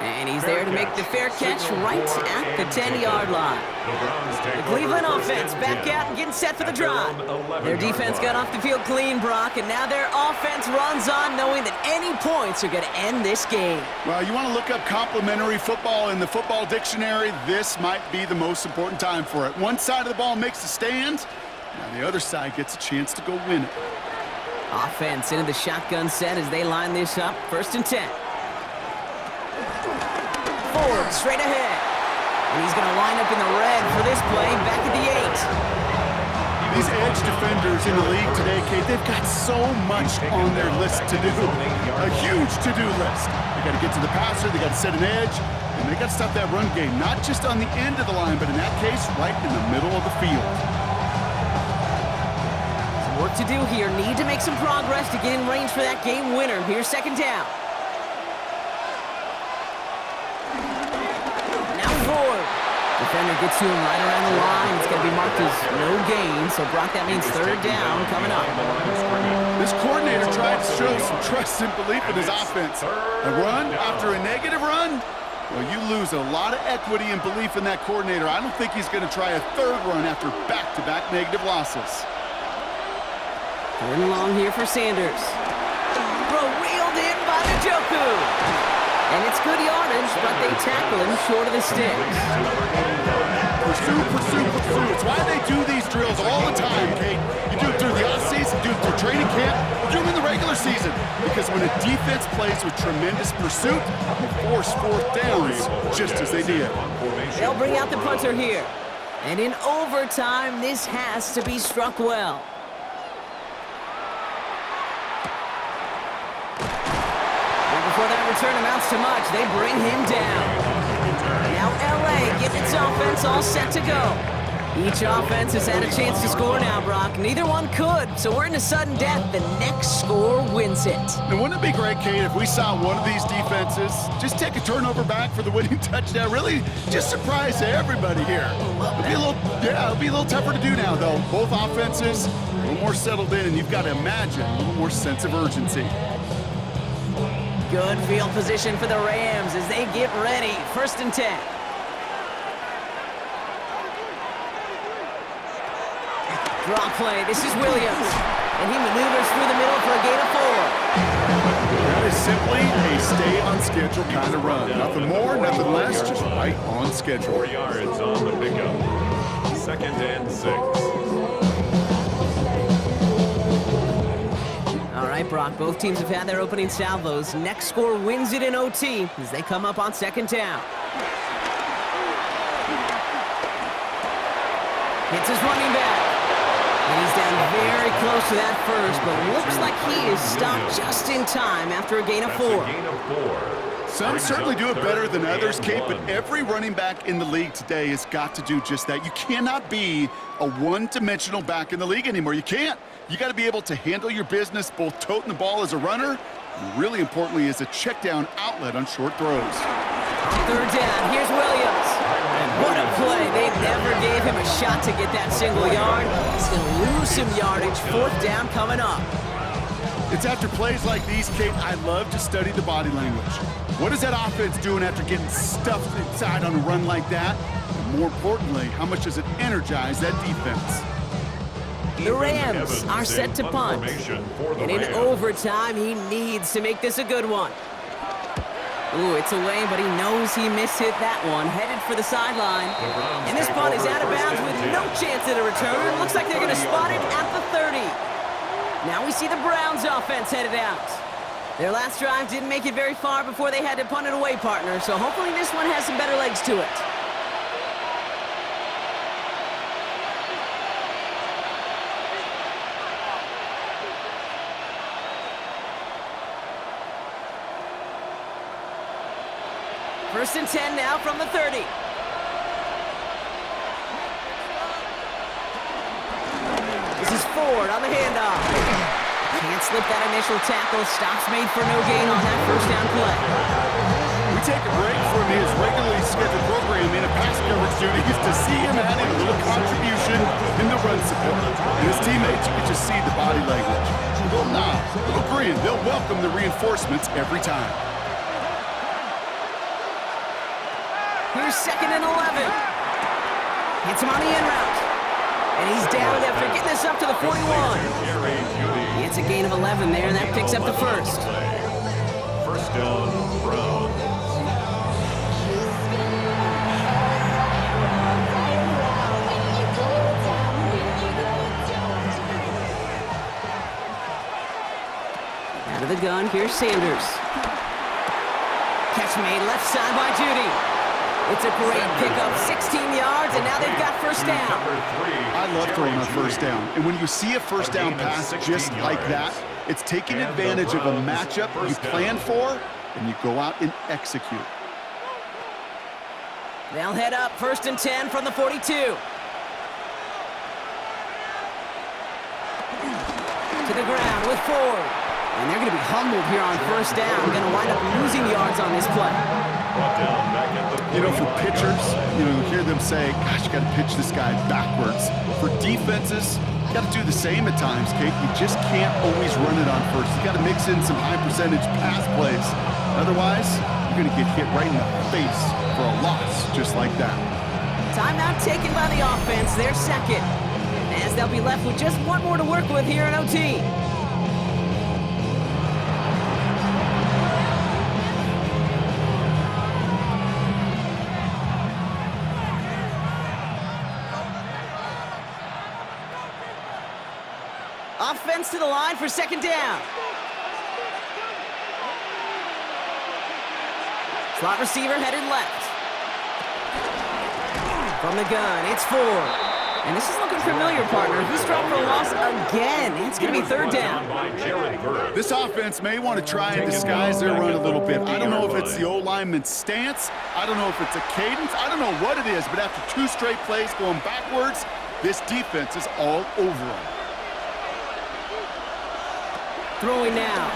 And he's there to make the fair catch right at the 10-yard line. The Cleveland offense back out and getting set for the drive. Their defense got off the field clean, Brock, and now their offense runs on knowing that any points are going to end this game. Well, you want to look up complimentary football in the football dictionary, this might be the most important time for it. One side of the ball makes the stand, now the other side gets a chance to go win it. Offense into the shotgun set as they line this up. 1st and 10. Ford straight ahead. And he's going to line up in the red for this play back at the 8. These edge defenders in the league today, Kate, they've got so much on their list to do. A huge to-do list. They got to get to the passer, they got to set an edge, and they got to stop that run game, not just on the end of the line, but in that case, right in the middle of the field. Some work to do here. Need to make some progress to get in range for that game winner. Here's 2nd down. Defender gets to him right around the line. It's going to be marked as no gain. So, Brock, that means 3rd down coming up. This coordinator tried to show some trust and belief in his offense. A run after a negative run? Well, you lose a lot of equity and belief in that coordinator. I don't think he's going to try a 3rd run after back-to-back negative losses. 3rd and long here for Sanders. Throw wheeled in by Njoku. And it's good yardage, but they tackle him short of the sticks. Pursue, pursue, pursue. It's why they do these drills all the time, Kate. You do it through the offseason, do it through training camp, you do them in the regular season. Because when a defense plays with tremendous pursuit, you force 4th downs, just as they did. They'll bring out the punter here. And in overtime, this has to be struck well. Before that return amounts to much, they bring him down. Now LA getting its offense all set to go. Each offense has had a chance to score now, Brock. Neither one could, so we're in a sudden death. The next score wins it. And wouldn't it be great, Kate, if we saw one of these defenses just take a turnover back for the winning touchdown? Really just surprise everybody here. It'll be a little tougher to do now, though. Both offenses a little more settled in, and you've got to imagine a little more sense of urgency. Good field position for the Rams as they get ready. 1st and 10. Draw play. This is Williams. And he maneuvers through the middle for a gain of 4. That is simply a stay-on-schedule kind of run. Nothing more, nothing less, just right on schedule. 4 yards on the pickup. 2nd and 6. All right, Brock, both teams have had their opening salvos. Next score wins it in OT as they come up on 2nd down. Hits his running back. And he's down very close to that first, but looks like he is stopped just in time after a gain of 4. Some certainly do it better than others, Kate, but every running back in the league today has got to do just that. You cannot be a one-dimensional back in the league anymore. You can't. You got to be able to handle your business, both toting the ball as a runner, and really importantly as a check-down outlet on short throws. 3rd down, here's Williams. And what a play. They never gave him a shot to get that single yard. He's going to lose some yardage. 4th down coming up. It's after plays like these, Kate, I love to study the body language. What is that offense doing after getting stuffed inside on a run like that? And more importantly, how much does it energize that defense? The Rams are set to punt. And in overtime, he needs to make this a good one. Ooh, it's away, but he knows he mishit that one. Headed for the sideline. And this punt is out of bounds with no chance at a return. Looks like they're going to spot it at the 30. Now we see the Browns offense headed out. Their last drive didn't make it very far before they had to punt it away, partner. So hopefully this one has some better legs to it. First and 10 now from the 30. This is Ford on the handoff. Can't slip that initial tackle. Stops made for no gain on that first down play. We take a break from his regularly scheduled programming of pass coverage duties to see him adding a little contribution in the run support. And his teammates, you can just see the body language. A little nod, a little grin. They'll welcome the reinforcements every time. Here's 2nd and 11. Hits him on the in route. And he's down after getting this up to the 41. It's a gain of 11 there, and that picks up the first. First down, Browns. Out of the gun, here's Sanders. Catch made left side by Judy. It's a great pickup, 16 yards, and now they've got first down. I love throwing on first down. And when you see a first down pass just like that, it's taking advantage of a matchup you planned for, and you go out and execute. They'll head up 1st and 10 from the 42. To the ground with Ford. And they're going to be humbled here on first down. Going to wind up losing yards on this play. You know, for pitchers, you hear them say, gosh, you got to pitch this guy backwards. For defenses, you got to do the same at times, Kate. You just can't always run it on first. You got to mix in some high percentage pass plays. Otherwise, you're going to get hit right in the face for a loss just like that. Timeout taken by the offense. They're second. As they'll be left with just one more to work with here in OT. Offense to the line for 2nd down. Slot receiver headed left. From the gun, it's Ford. And this is looking familiar, partner. He's dropped for a loss again. It's going to be 3rd down. This offense may want to try and disguise their run a little bit. I don't know if it's the O-lineman's stance. I don't know if it's a cadence. I don't know what it is, but after 2 straight plays going backwards, this defense is all over them. Throwing now.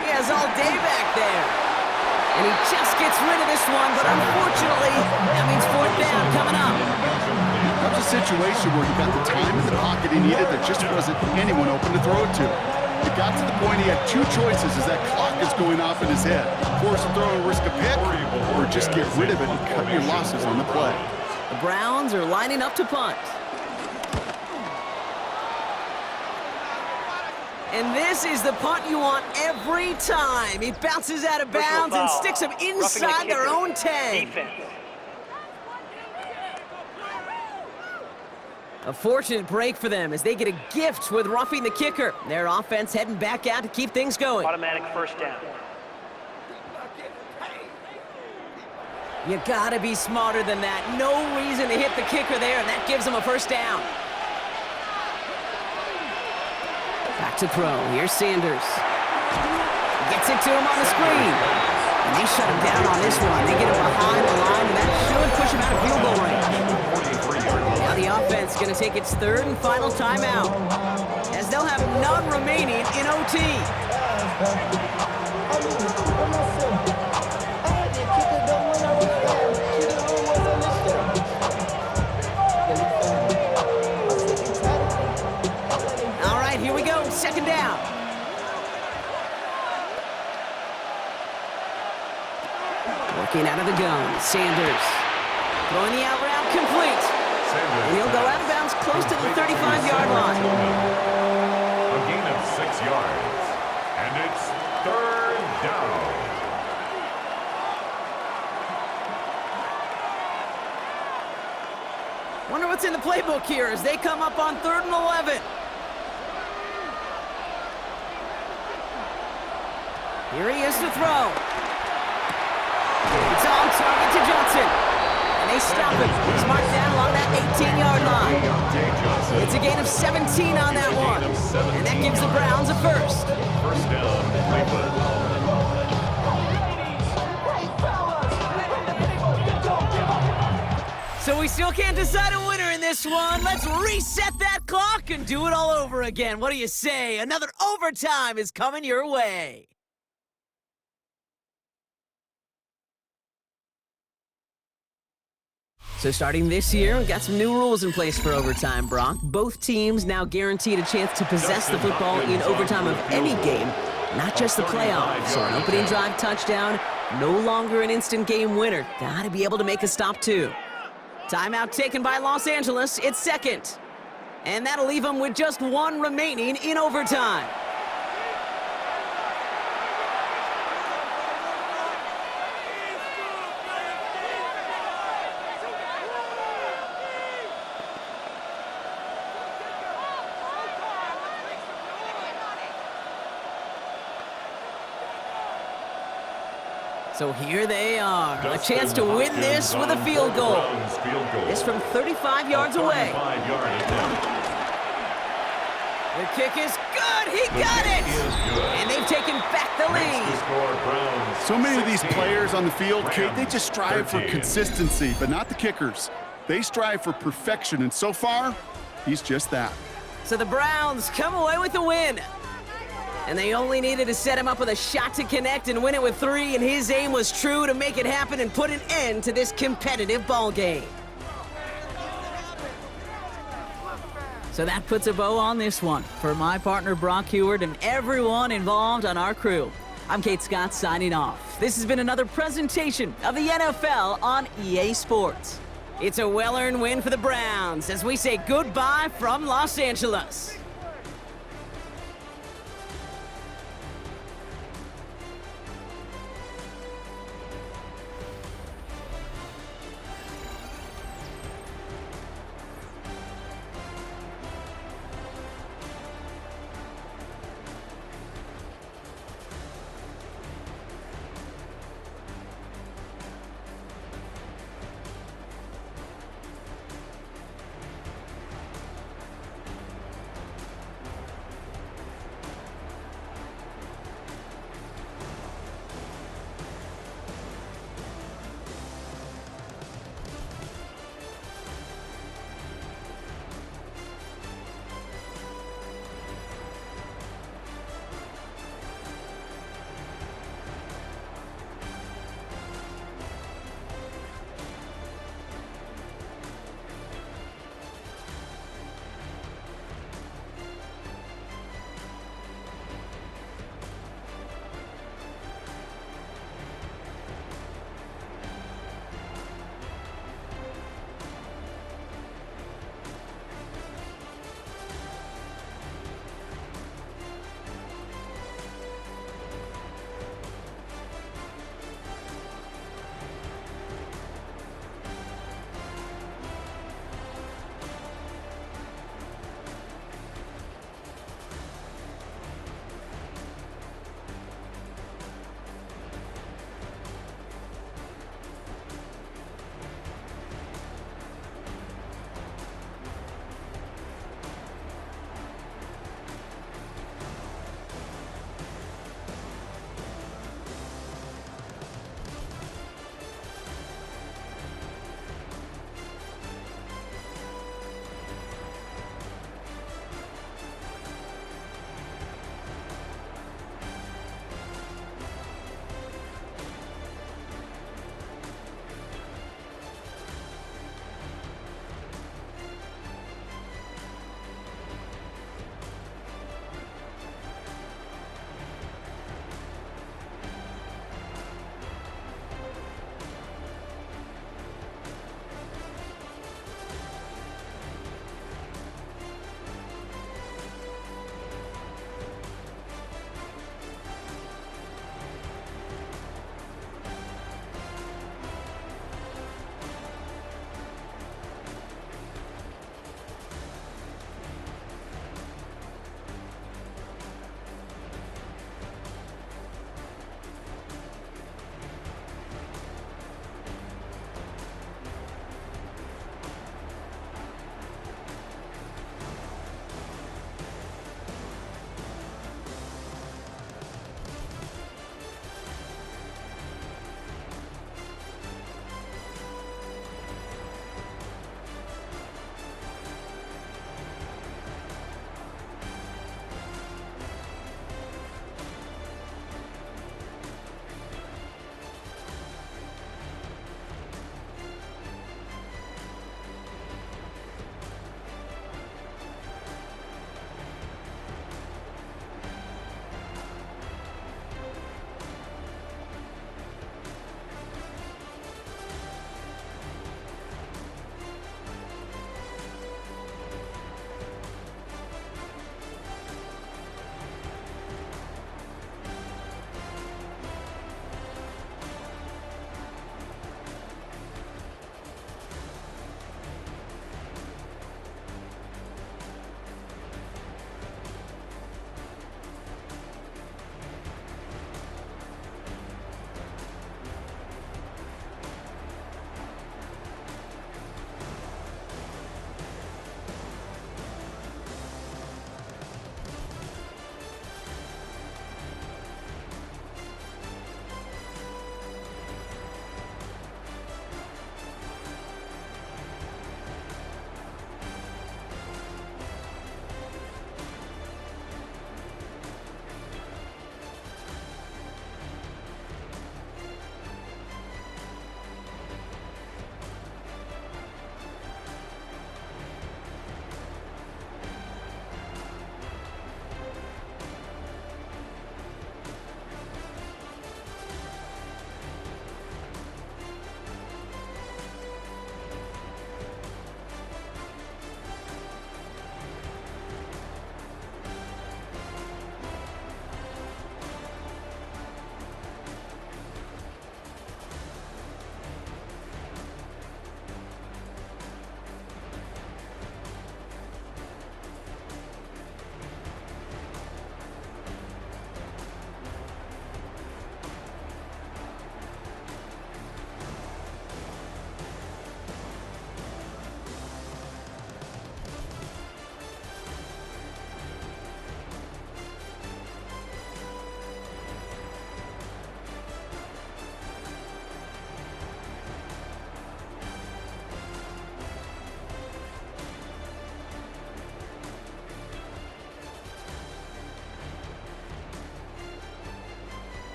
He has all day back there. And he just gets rid of this one, but unfortunately, that means 4th down coming up. That was a situation where he got the time in the pocket he needed. There just wasn't anyone open to throw it to. It got to the point he had 2 choices as that clock is going off in his head. Force a throw and risk a pick, or just get rid of it and cut your losses on the play. The Browns are lining up to punt. And this is the punt you want every time. He bounces out of bounds and sticks them inside their own 10. A fortunate break for them as they get a gift with roughing the kicker. Their offense heading back out to keep things going. Automatic first down. You gotta be smarter than that. No reason to hit the kicker there, and that gives them a first down. Back to throw. Here's Sanders. Gets it to him on the screen. And they shut him down on this one. They get him behind the line, and that should push him out of field goal range. Now the offense going to take its 3rd and final timeout, as they'll have none remaining in OT. All right, here we go. 2nd down. Working out of the gun, Sanders. Throwing the out route complete. And he'll go out of bounds close to the 35-yard line. A gain of 6 yards. And it's 3rd down. Wonder what's in the playbook here as they come up on 3rd and 11. Here he is to throw. It's on target to Johnson. And they stop him. He's marked down along that 18-yard line. It's a gain of 17 on that one. And that gives the Browns a first. First down, Cleveland. So we still can't decide a winner in this one. Let's reset that clock and do it all over again. What do you say? Another overtime is coming your way. So starting this year, we've got some new rules in place for overtime, Brock. Both teams now guaranteed a chance to possess the football in overtime of any game, Not just the playoffs, so an opening drive touchdown, no longer an instant game winner. Gotta be able to make a stop too. Timeout taken by Los Angeles, it's second. And that'll leave them with just one remaining in overtime. So here they are, a chance to win this with a field goal. It's from 35 yards away. The kick is good, he got it! And they've taken back the lead. So many of these players on the field, Kate, they just strive for consistency, but not the kickers. They strive for perfection, and so far, he's just that. So the Browns come away with the win. And they only needed to set him up with a shot to connect and win it with 3, and his aim was true to make it happen and put an end to this competitive ball game. So that puts a bow on this one. For my partner Brock Heward and everyone involved on our crew, I'm Kate Scott signing off. This has been another presentation of the NFL on EA Sports. It's a well-earned win for the Browns as we say goodbye from Los Angeles.